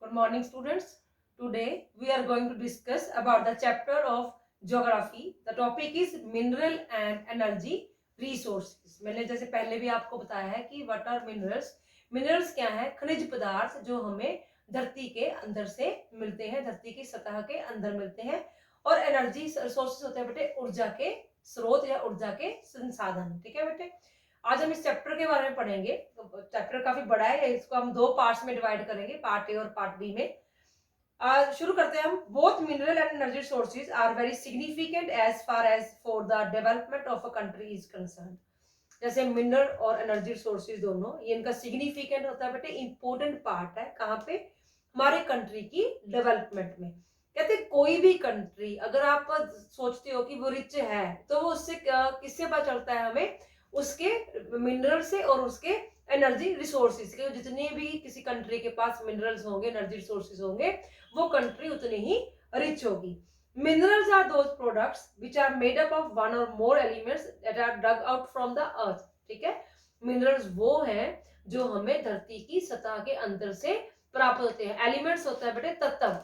Good morning, students. Today we are going to discuss about the chapter of geography. The topic is mineral and energy resources. मैंने जैसे पहले भी आपको बताया है कि what are minerals? Minerals क्या है? खनिज पदार्थ जो हमें धरती के अंदर से मिलते हैं, धरती की सतह के अंदर मिलते हैं। और एनर्जी रिसोर्सेज होते हैं बेटे ऊर्जा के स्रोत या ऊर्जा के संसाधन। ठीक है बेटे, आज हम इस चैप्टर के बारे में पढ़ेंगे। चैप्टर काफी बड़ा है, इसको हम दो पार्ट्स में डिवाइड करेंगे, पार्ट ए और पार्ट बी में। शुरू करते हैं हम। Both mineral and energy sources are very significant as far as for the development of a country is concern. जैसे मिनरल और एनर्जी सोर्सेज दोनों, ये इनका सिग्निफिकेंट होता है बेटे, इंपॉर्टेंट पार्ट है कहाँ पे, हमारे कंट्री की डेवलपमेंट में। कहते कोई भी कंट्री अगर आप सोचते हो कि वो रिच है तो वो उससे किससे पता चलता है हमें, उसके मिनरल से और उसके एनर्जी रिसोर्सेज के। जितने भी किसी कंट्री के पास मिनरल्स होंगे, एनर्जी रिसोर्सेज होंगे, वो कंट्री उतनी ही रिच होगी। Minerals are those products which are made up of one or more elements that are dug out from the earth. ठीक है, मिनरल्स वो हैं जो हमें धरती की सतह के अंदर से प्राप्त होते हैं। एलिमेंट्स होता है बेटे तत्व।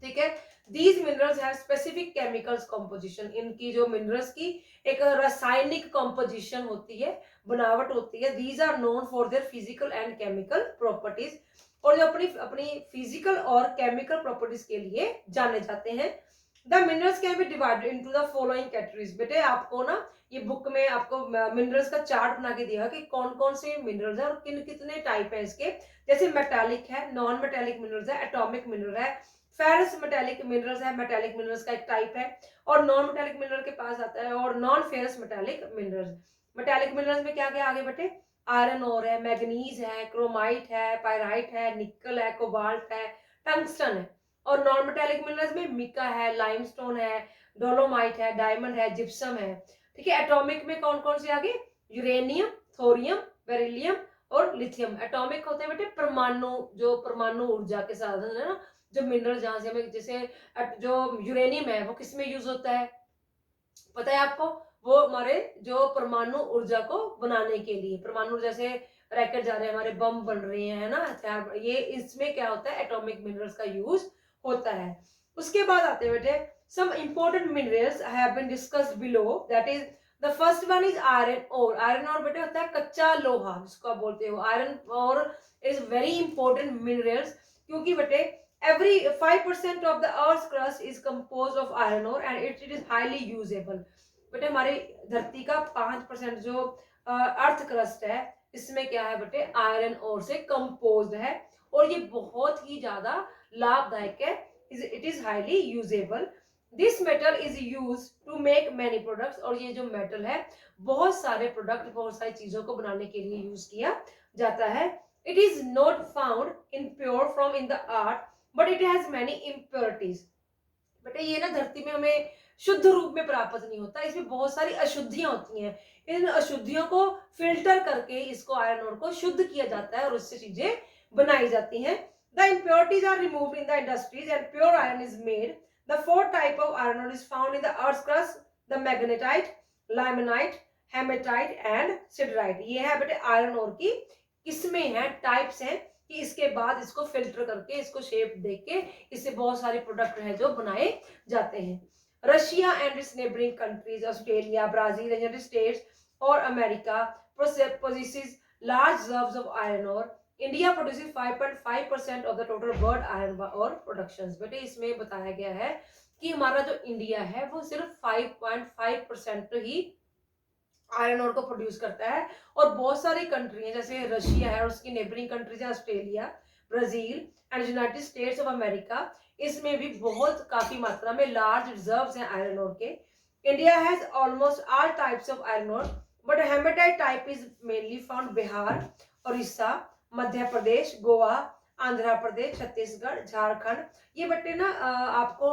ठीक है, these minerals have specific chemicals composition. इनकी जो मिनरल्स की एक रासायनिक कॉम्पोजिशन होती है, बनावट होती है। These are known for their physical and chemical properties, और जो अपनी अपनी फिजिकल और केमिकल प्रॉपर्टीज के लिए जाने जाते हैं। The minerals can be divided into the following categories. बेटे आपको ना ये बुक में आपको मिनरल्स का चार्ट बना के दिया है कि कौन कौन से मिनरल्स है और किन कितने टाइप है इसके। जैसे मेटालिक है, नॉन मेटालिक मिनरल्स है, एटॉमिक मिनरल है, फेरस मेटालिक मिनरल्स है, मेटालिक मिनरल्स का एक टाइप है। और नॉन मेटालिक मिनरल के पास आता है और non ferrous metallic minerals. Metallic minerals में क्या क्या आगे बेटे, आयरन ओर है, मैग्नीज है, क्रोमाइट है, पायराइट है, निकल है, कोबाल्ट है, टंगस्टन है। और नॉन मेटालिक मिनरल्स में मिका है, लाइमस्टोन है, डोलोमाइट है, डायमंड है, जिप्सम है। ठीक है, एटॉमिक में कौन कौन से आगे, यूरेनियम, थोरियम, बेरिलियम और लिथियम। एटॉमिक होते हैं बेटे परमाणु, जो परमाणु ऊर्जा के साधन है ना, जो मिनरल जहां से हमें, जैसे जो यूरेनियम है वो किस में यूज होता है पता है आपको, वो हमारे जो परमाणु ऊर्जा को बनाने के लिए, परमाणु ऊर्जा से रैकेट जा रहे हैं, हमारे बम बन रहे हैं ना, हथियार, ये इसमें क्या होता है, एटॉमिक मिनरल्स का यूज होता है। उसके बाद आते हैं बेटे some important minerals have been discussed below, that is the first one is iron ore. Iron ore बेटे होता है कच्चा लोहा जिसको आप बोलते हो। Iron ore is very important minerals, क्योंकि बेटे every 5% of the earth's crust is composed of iron ore and it is highly usable. बेटे हमारे धरती का 5% जो अर्थ क्रस्ट है, इसमें क्या है बेटे, आयरन ओर से कंपोज्ड है और ये बहुत ही ज्यादा लाभदायक है। It is highly usable. This metal is use to make many products, और ये जो मेटल है बहुत सारे प्रोडक्ट, बहुत सारी चीजों को बनाने के लिए यूज किया जाता है। It is not found in pure from in the earth but it has many impurities. बेटा ये ना धरती में हमें शुद्ध रूप में प्राप्त नहीं होता, इसमें बहुत सारी अशुद्धियां होती हैं। इन अशुद्धियों को फिल्टर करके इसको आयरन ओर को शुद्ध किया जाता है और उससे चीजें बनाई जाती हैं। The impurities are removed in the industries and pure iron is made. The fourth type of iron ore is found in the earth crust, the magnetite, limonite, hematite and siderite. ये है बेटे आयरन ओर की किस्में हैं, types हैं, कि इसके बाद इसको फिल्टर करके, इसको शेप देके इससे बहुत सारे प्रोडक्ट है जो बनाए जाते हैं। Russia and its neighbouring countries, Australia, Brazil, United States और America possesses large reserves of iron ore. India produces 5.5% of the total world iron ore productions. बेटे इसमें बताया गया है कि हमारा जो इंडिया है वो सिर्फ 5.5% ही आयरन ओर को प्रोड्यूस करता है। और बहुत सारी कंट्री हैं जैसे रशिया है और उसकी नेबरिंग कंट्रीज है Australia, Brazil and United States of America, इसमें भी बहुत काफी मात्रा में लार्ज रिजर्व्स हैं आयरन ओर के। India has almost all types of iron ore but hematite type is mainly found Bihar, Orissa, Madhya Pradesh, Goa, Andhra Pradesh, Chhattisgarh, Jharkhand. ये बट्टे ना आपको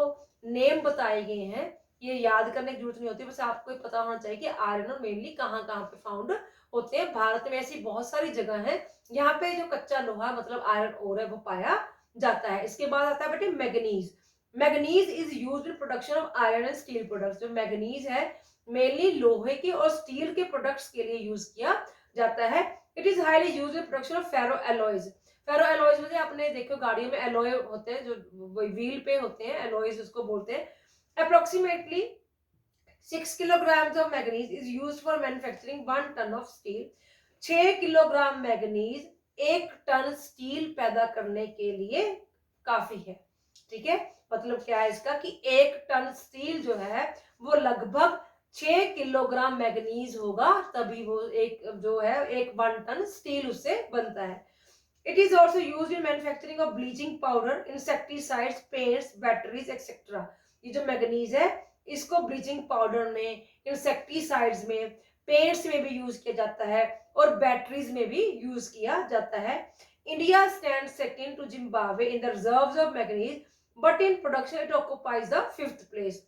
नेम बताए गए हैं, ये याद करने की जरूरत नहीं होती, बस आपको पता होना चाहिए कि आयरन ओर मेनली कहाँ कहाँ पे फाउंड होते हैं। भारत में ऐसी बहुत सारी जगह है यहाँ पे जो कच्चा लोहा मतलब आयरन ओर है वो पाया जाता है। इसके बाद आता है बेटे manganese. Manganese is used in production of iron and steel products. जो मैग्नीज है मेनली लोहे के और स्टील के प्रोडक्ट्स के लिए यूज किया जाता है। It is highly used in production of ferro alloys. Ferro alloys में आपने देखो गाड़ियों में एलॉय होते हैं, जो व्हील पे होते हैं, एलॉयज उसको बोलते हैं। Approximately 6 kilograms of manganese is used for manufacturing 1 ton of steel। 6 kilogram manganese 1 ton steel पैदा करने के लिए काफी है। ठीक है, मतलब क्या है इसका कि 1 टन स्टील जो है वो लगभग 6 किलोग्राम मैग्नीज होगा, तभी वो एक जो है एक 1 टन स्टील उससे बनता है। It is also use in manufacturing of bleaching powder, insecticides, paints, batteries etcetera. ये जो मैग्नीज है इसको ब्लीचिंग पाउडर में, इंसेक्टिसाइड्स में, पेंट्स में भी यूज किया जाता है और बैटरीज में भी यूज किया जाता है। India stand second to Zimbabwe in the reserves of manganese, but in production it occupies the 5th place.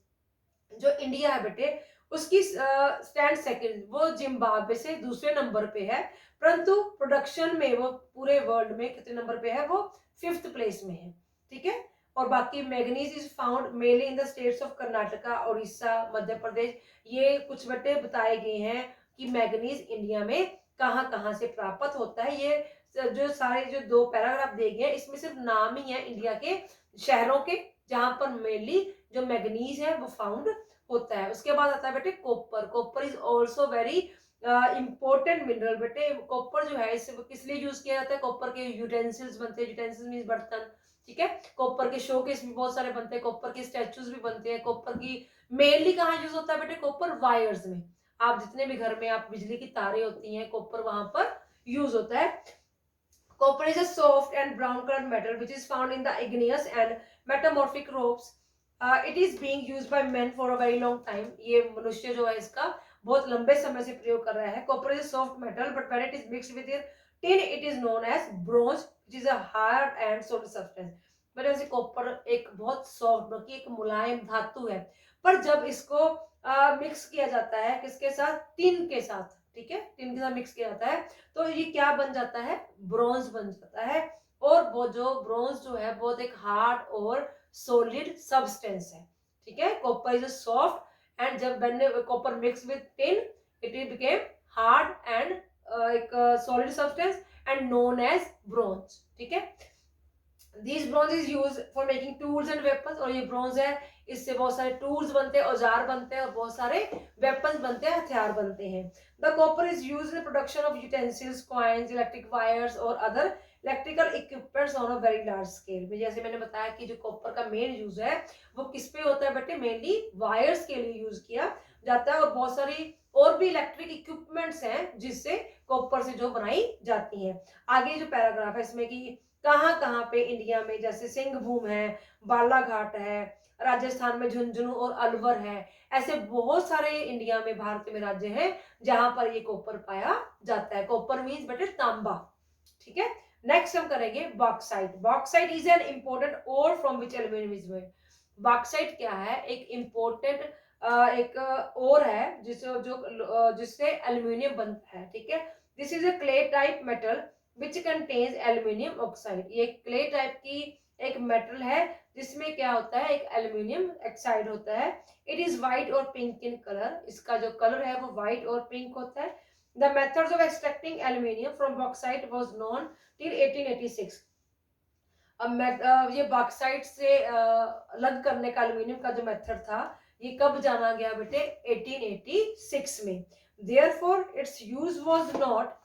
जो इंडिया है बेटे उसकी स्टैंड सेकंड, वो जिम्बाब्वे से दूसरे नंबर पे है, परंतु प्रोडक्शन में वो पूरे वर्ल्ड में कितने नंबर पे है, वो 5th प्लेस में है। ठीक है, और बाकी manganese is found mainly in the states of Karnataka, Orissa, Madhya Pradesh. ये कुछ बेटे बताए गए हैं कि मैग्नीज इंडिया में कहाँ कहाँ से प्राप्त होता है। ये जो सारे जो 2 पैराग्राफ दिए गए हैं इसमें सिर्फ नाम ही है इंडिया के शहरों के जहां पर मेनली जो मैग्नीज है वो फाउंड होता है। उसके बाद आता है बेटे copper. Copper is also very important mineral. बेटे कॉपर जो है इसे किस लिए यूज किया जाता है, कॉपर के यूटेंसिल्स बनते हैं, यूटेंसिल्स मींस बर्तन। ठीक है, कॉपर के शोकेस भी बहुत सारे बनते हैं, कॉपर के स्टैचूज भी बनते हैं। कॉपर की मेनली कहाँ यूज होता है बेटे, कॉपर वायर्स में। आप जितने भी घर में आप बिजली की तारें होती हैं कॉपर वहां पर यूज होता है। Copper is a soft and brown colored metal which is found in the igneous and metamorphic rocks. It is being used by men for a very long time. ये मनुष्य जो है इसका बहुत लंबे समय से प्रयोग कर रहा है। Copper is a soft metal but when it is mixed with tin it is known as bronze which is a hard and solid substance. But ऐसे कॉपर एक बहुत सॉफ्ट बल्कि एक मुलायम धातु है, पर जब इसको मिक्स किया जाता है किसके साथ, टिन के साथ। ठीक है, टिन के साथ मिक्स किया जाता है तो ये क्या बन जाता है, ब्रॉन्ज बन जाता है। और वो जो ब्रॉन्ज जो है बहुत एक हार्ड और सॉलिड सब्सटेंस है। ठीक है, कॉपर इज सॉफ्ट एंड जब copper mix with tin it became hard and एक solid substance and known as bronze. ठीक है, These bronze is used for making tools and weapons। और ये ब्रॉन्ज है इससे बहुत सारे टूल्स बनते हैं, औजार बनते हैं और बहुत सारे वेपन्स बनते हैं, हथियार बनते हैं। The copper is used in production of utensils, coins, electric wires और other electrical equipments on a very large scale. जैसे मैंने बताया कि जो कॉपर का मेन यूज है वो किस पे होता है बेटे, मेनली वायर्स के लिए यूज किया जाता है और बहुत सारी और भी इलेक्ट्रिक इक्विपमेंट्स हैं जिससे कॉपर से जो बनाई जाती हैं। आगे जो पैराग्राफ है इसमें कि कहाँ कहाँ पे इंडिया में, जैसे सिंहभूम है, बालाघाट है, राजस्थान में झुंझुनू और अलवर है, ऐसे बहुत सारे इंडिया में भारत में राज्य हैं जहां पर ये कॉपर पाया जाता है। कॉपर मींस बेटे तांबा। ठीक है, नेक्स्ट हम करेंगे bauxite. Bauxite is an important ore from which aluminium is made. Bauxite क्या है, एक इंपॉर्टेंट एक ओर है जिससे एल्यूमिनियम बनता है। ठीक है, this is a clay type metal which contains aluminium oxide. ये क्ले टाइप की एक मेटल है जिसमें क्या होता है, एक एल्यूमिनियम ऑक्साइड होता है। इट इज व्हाइट और पिंक इन कलर। इसका जो कलर है वो व्हाइट और पिंक होता है। The methods of extracting aluminium from bauxite was known till 1886। अब ये बॉक्साइट से अलग करने का एल्यूमिनियम का जो मेथड था ये कब जाना गया बेटे, 1886 में। Therefore it's use was not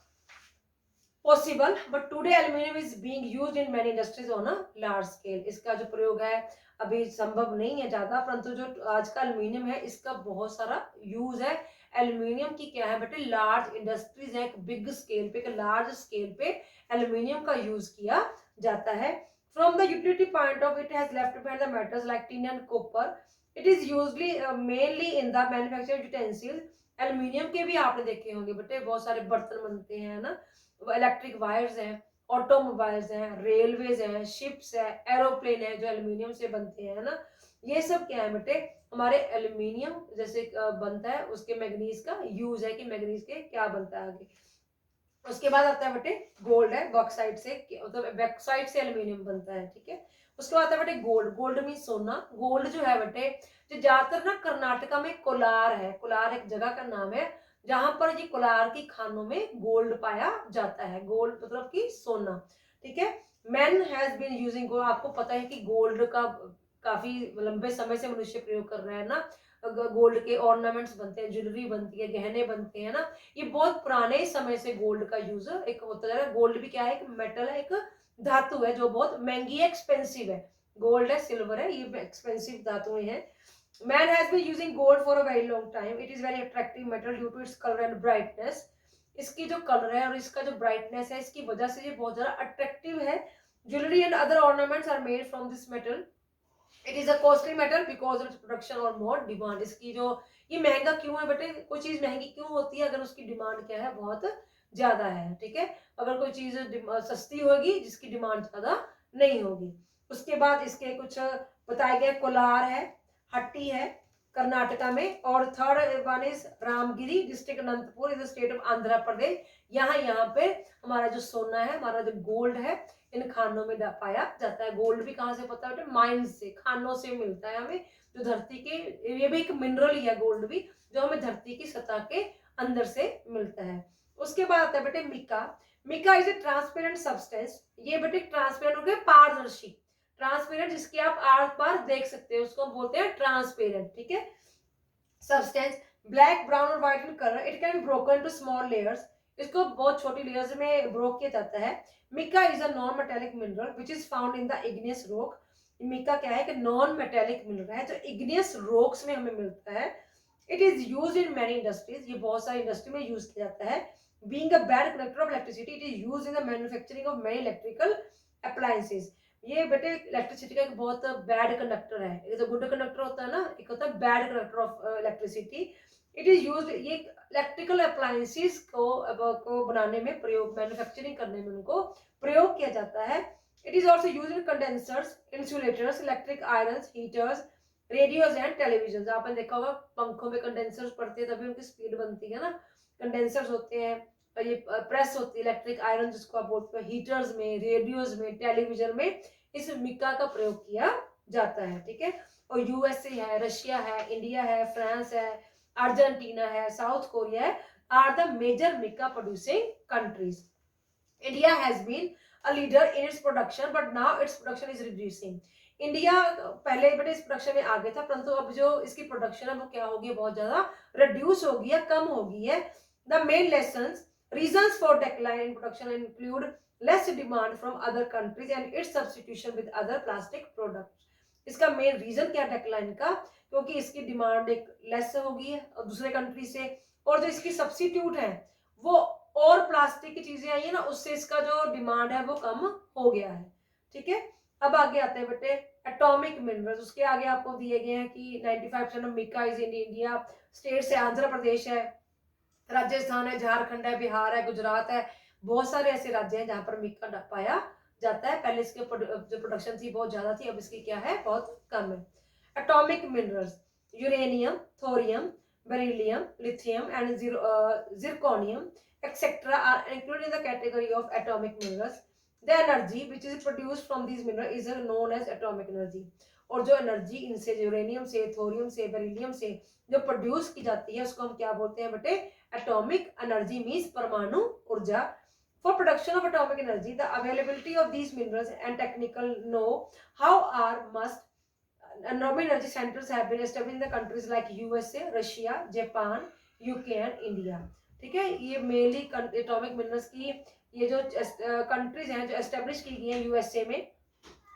possible but today aluminium is being used in many industries on a large scale. इसका जो प्रयोग है अभी संभव नहीं है ज्यादा, परंतु जो आज का एल्यूमिनियम है इसका बहुत सारा यूज है। एल्यूमिनियम की क्या है बेटे, लार्ज इंडस्ट्रीज है, एक बिग स्केल पे, एक लार्ज स्केल पे एल्यूमिनियम का यूज किया जाता है। From the utility point of it has left behind the metals like tin and copper. It is usually mainly in the manufacturing utensils. Aluminium के भी आपने देखे होंगे बेटे बहुत सारे बर्तन बनते हैं ना, इलेक्ट्रिक वायर्स हैं, ऑटोमोबाइल्स हैं, रेलवेज हैं, शिप्स है, एरोप्लेन है जो एल्यूमिनियम से बनते हैं ना। ये सब क्या है बेटे, हमारे एल्यूमिनियम जैसे बनता है उसके मैग्नीज का यूज है कि मैग्नीज के क्या बनता है आगे। उसके बाद आता है बेटे गोल्ड है, बॉक्साइट से मतलब बॉक्साइट से एल्यूमिनियम बनता है। ठीक है, उसके बाद आता है बेटे गोल्ड। गोल्ड मीन सोना। गोल्ड जो है बेटे जो ज्यादातर ना कर्नाटका में कोलार है, कोलार एक जगह का नाम है जहां पर ये कोलार की खानों में गोल्ड पाया जाता है। गोल्ड मतलब कि सोना। ठीक है, man has been using gold, आपको पता है कि गोल्ड का काफी लंबे समय से मनुष्य प्रयोग कर रहा है ना, गोल्ड के ऑर्नामेंट्स बनते हैं, ज्वेलरी बनती है, गहने बनते हैं ना, ये बहुत पुराने समय से गोल्ड का यूज एक होता है। गोल्ड भी क्या है, एक मेटल है, एक धातु है जो बहुत महंगी है, एक्सपेंसिव है। गोल्ड है, सिल्वर है, ये एक्सपेंसिव धातुएं हैं। Man has been using gold for a very long time, it is very attractive metal due to its colour and brightness. इसकी जो कलर है और इसका जो ब्राइटनेस है, इसकी वजह से ये बहुत ज्यादा अट्रैक्टिव है। Jewellery and other ornaments are made from this metal. It is a costly metal because of production और मोर डिमांड। इसकी जो ये महंगा क्यों है बेटे, कोई चीज महंगी क्यों होती है, अगर उसकी डिमांड क्या है, बहुत ज्यादा है। ठीक है, अगर कोई चीज सस्ती होगी जिसकी डिमांड ज्यादा नहीं होगी। उसके बाद इसके कुछ बताए गए, कोलार है, हट्टी है कर्नाटका में, और third one is Ramgiri district Anantapur in the state of Andhra Pradesh. यहाँ पे हमारा जो सोना है, हमारा जो गोल्ड है, इन खानों में पाया जाता है। गोल्ड भी कहाँ से पता है बेटे, माइंस से, खानों से मिलता है हमें, जो धरती के, ये भी एक मिनरल ही है गोल्ड भी, जो हमें धरती की सतह के अंदर से मिलता है। उसके बाद आता है बेटे mica. Mica is a transparent substance, ये बेटे ट्रांसपेरेंट हो गया, पारदर्शी, ट्रांसपेरेंट जिसके आप आर पार देख सकते हो, उसको हम बोलते हैं ट्रांसपेरेंट। ठीक है, सब्सटेंस ब्लैक, ब्राउन और white in colour, it can be broken to small layers, इसको बहुत छोटी लेयर्स में ब्रोक किया जाता है। Mica is a non metallic mineral which is found in the igneous rock. Mica क्या है कि नॉन मेटेलिक मिनरल है जो इग्नियस रॉक्स में हमें मिलता है। It is used in many industries, ये बहुत सारी इंडस्ट्री में यूज किया जाता है। Being a bad conductor of electricity, it is used in the manufacturing of many electrical appliances. ये बेटे इलेक्ट्रिसिटी का एक बहुत बैड कंडक्टर है, एक तो गुड कंडक्टर होता है ना, एक होता है bad conductor of electricity. It is used, ये इलेक्ट्रिकल अप्लायंसेस को बनाने में प्रयोग, मैन्युफैक्चरिंग करने में उनको प्रयोग किया जाता है। It is also used in condensers, insulators, electric irons, heaters, radios and television. आपने देखा होगा पंखों में कंडेंसर्स पड़ते हैं तभी उनकी स्पीड बनती है ना, कंडेंसर्स होते हैं, और ये प्रेस होती है, इलेक्ट्रिक आयरन जिसको आप बोलते हैं, हीटर्स में, रेडियोज में, टेलीविजन में इस मिका का प्रयोग किया जाता है। ठीक है, और यूएसए है, रशिया है, इंडिया है, फ्रांस है, अर्जेंटीना है, साउथ कोरिया है, are the major mica producing countries. India has been a leader in its production but now its production is reducing. India पहले बड़े इस प्रोडक्शन में आगे था, परंतु अब जो इसकी प्रोडक्शन है वो क्या होगी, बहुत ज्यादा रिड्यूस होगी है, कम होगी है। The main lessons reasons for decline in production include less demand from other countries and its substitution with other plastic products। इसका मेन रीजन क्या डिक्लाइन का, क्योंकि इसकी डिमांड एक लेस होगी है और दूसरे कंट्री से, और जो इसकी सब्सिट्यूट है वो और प्लास्टिक की चीजें आई है ना, उससे इसका जो डिमांड है वो कम हो गया है। ठीक है, अब आगे आते हैं बेटे एटॉमिक मिनरल्स। उसके आगे आपको दिए गए हैं कि 95% of mica is in India, state से आंध्र प्रदेश है, राजस्थान है, झारखंड है, बिहार है, गुजरात है, बहुत सारे ऐसे राज्य हैं जहां पर मिका पाया जाता है। पहले इसके जो प्रोडक्शन थी बहुत ज्यादा थी, अब इसकी क्या है, बहुत कम है। Atomic minerals uranium, thorium, beryllium, lithium and zirconium etcetera are included in the category of atomic minerals. The energy which is produced from these mineral is known as atomic energy. और जो एनर्जी इनसे, uranium से, thorium से, beryllium से जो produce की जाती है उसको हम क्या बोलते हैं बेटे, atomic energy means परमाणु ऊर्जा। For production of atomic energy, the availability of these minerals and technical know how are must, atomic energy centers have been established in the countries like USA, Russia, Japan, UK and India। ठीक है, ये mainly atomic minerals की ये जो countries हैं जो establish की गई हैं, यूएसए में,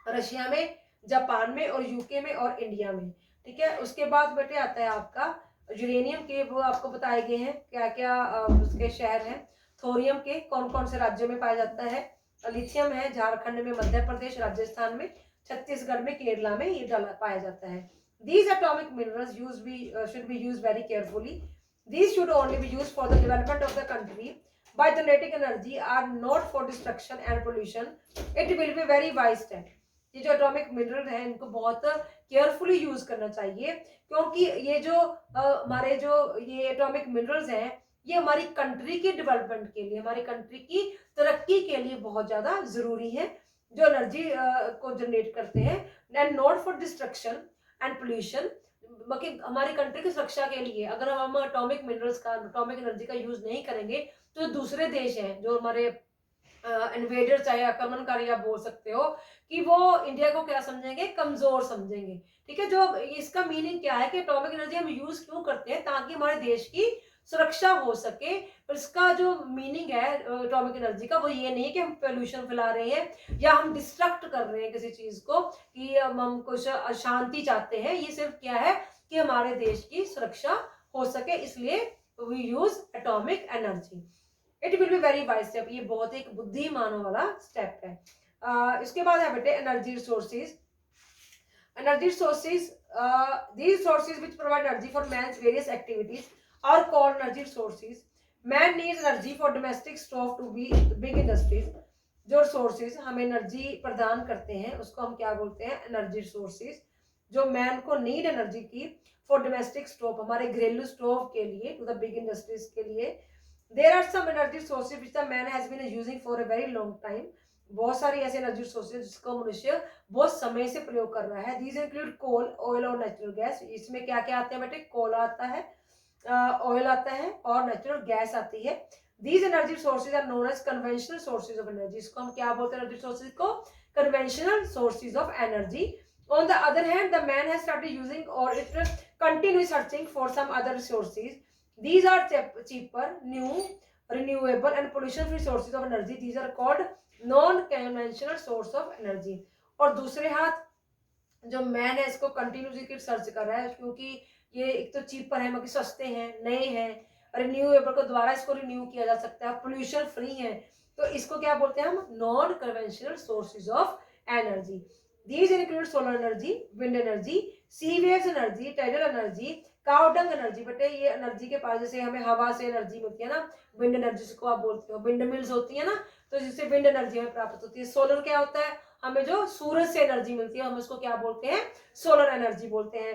रशिया में, जापान में और यूके में और इंडिया में। ठीक है, उसके बाद बेटे आता है आपका यूरेनियम के, वो आपको बताए गए हैं क्या क्या उसके शहर हैं। थोरियम के कौन कौन से राज्यों में पाया जाता है, लिथियम है झारखंड में, मध्य प्रदेश, राजस्थान में, छत्तीसगढ़ में, केरला में ये पाया जाता है। These atomic minerals should be used very carefully. These should only be used for the development of the country by generating energy, are not for destruction and pollution. It will be very wise step। ये जो atomic mineral है इनको बहुत carefully use करना चाहिए, क्योंकि ये जो हमारे जो ये एटॉमिक मिनरल्स हैं ये हमारी कंट्री के डेवलपमेंट के लिए, हमारी कंट्री की तरक्की के लिए बहुत ज्यादा जरूरी है, जो एनर्जी को जनरेट करते हैं, and not for destruction and pollution. बाकी हमारी कंट्री की सुरक्षा के लिए अगर हम एटॉमिक मिनरल्स का, एटॉमिक एनर्जी का यूज नहीं करेंगे तो दूसरे देश हैं जो हमारे इन्वेडर चाहे आक्रमणकारी आप बोल सकते हो, कि वो इंडिया को क्या समझेंगे, कमजोर समझेंगे। ठीक है, जो इसका मीनिंग क्या है कि एटॉमिक एनर्जी हम यूज क्यों करते हैं, ताकि हमारे देश की सुरक्षा हो सके। और इसका जो मीनिंग है एटॉमिक एनर्जी का, वो ये नहीं है कि हम पोल्यूशन फैला रहे हैं या हम डिस्ट्रक्ट कर रहे हैं किसी चीज को, कि हम कुछ अशांति चाहते हैं। ये सिर्फ क्या है कि हमारे देश की सुरक्षा हो सके, इसलिए we use atomic energy. It will be very wise step, ये बहुत एक बुद्धिमानों वाला स्टेप है। इसके बाद है बेटे energy resources. Energy resources, these resources which provide energy for man's various activities are called energy resources. Man needs energy for domestic stuff to be big industries. जो रिसोर्सेज हमें एनर्जी प्रदान करते हैं उसको हम क्या बोलते हैं, एनर्जी रिसोर्सेज। जो मैन को नीड एनर्जी की फॉर डोमेस्टिक स्टोव, हमारे घरेलू स्टोव के लिए, टू द बिग इंडस्ट्रीज के लिए। There are some energy sources which the man has been using for a very long time. बहुत सारी ऐसे एनर्जी सोर्सेज जिसको मनुष्य बहुत समय से प्रयोग कर रहा है। दीज इंक्लूड कोल, ऑयल और नेचुरल गैस। इसमें क्या क्या आते हैं बेटे, कोल आता है, ऑयल आता है और नेचुरल गैस आती है। These energy sources are known as conventional sources of energy. इसको हम क्या बोलते हैं, एनर्जी सोर्सेज को conventional sources of energy. On the other hand, the man has started using or it continues searching for some other resources. These are cheaper, new, renewable and pollution-free sources of energy. These are called non-conventional source of energy. और दूसरे हाथ जो man है इसको continuously search कर रहा है, क्योंकि ये एक तो चीपर है, मतलब सस्ते हैं, नए हैं, रिन्यूएबल को द्वारा इसको रिन्यू किया जा सकता है, पोल्यूशन फ्री है। तो इसको क्या बोलते हैं हम, non conventional sources of energy. These include solar energy, wind energy, sea waves energy, tidal energy, cow dung energy। बटे ये एनर्जी के पास, जैसे हमें हवा से एनर्जी मिलती है ना, विंड एनर्जी जिसको आप बोलते हो, विंड मिल्स होती है ना, तो जिससे विंड एनर्जी हमें प्राप्त होती है। सोलर क्या होता है, हमें जो सूरज से एनर्जी मिलती है, हम उसको क्या बोलते हैं, सोलर एनर्जी बोलते हैं।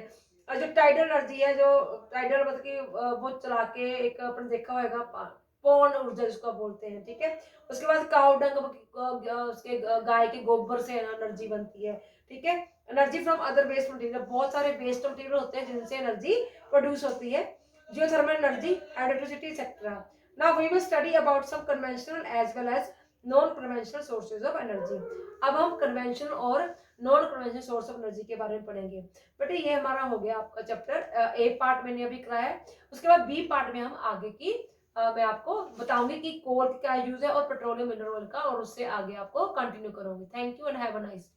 और जो टाइडल एनर्जी है, जो टाइडल मतलब कि वो चला के एक अपन देखा होगा, पौन ऊर्जा जिसको बोलते हैं। ठीक है, उसके बाद काउ डंग, उसके गाय के गोबर से एनर्जी बनती है। ठीक है, energy from other waste material, बहुत सारे वेस्ट मटेरियल होते हैं जिनसे एनर्जी प्रोड्यूस होती है। Geothermal energy, electricity etcetera. Now we will study about some conventional as well as non conventional sources of energy. अब हम कन्वेंशनल और non conventional source of energy के बारे में पढ़ेंगे। बट ये हमारा हो गया आपका चैप्टर ए पार्ट मैंने अभी कराया है। उसके बाद बी पार्ट में हम आगे की मैं आपको बताऊंगी कि कोल का यूज है और पेट्रोलियम मिनरल ऑयल का, और उससे आगे आपको कंटिन्यू करूंगी। Thank you and have a nice day.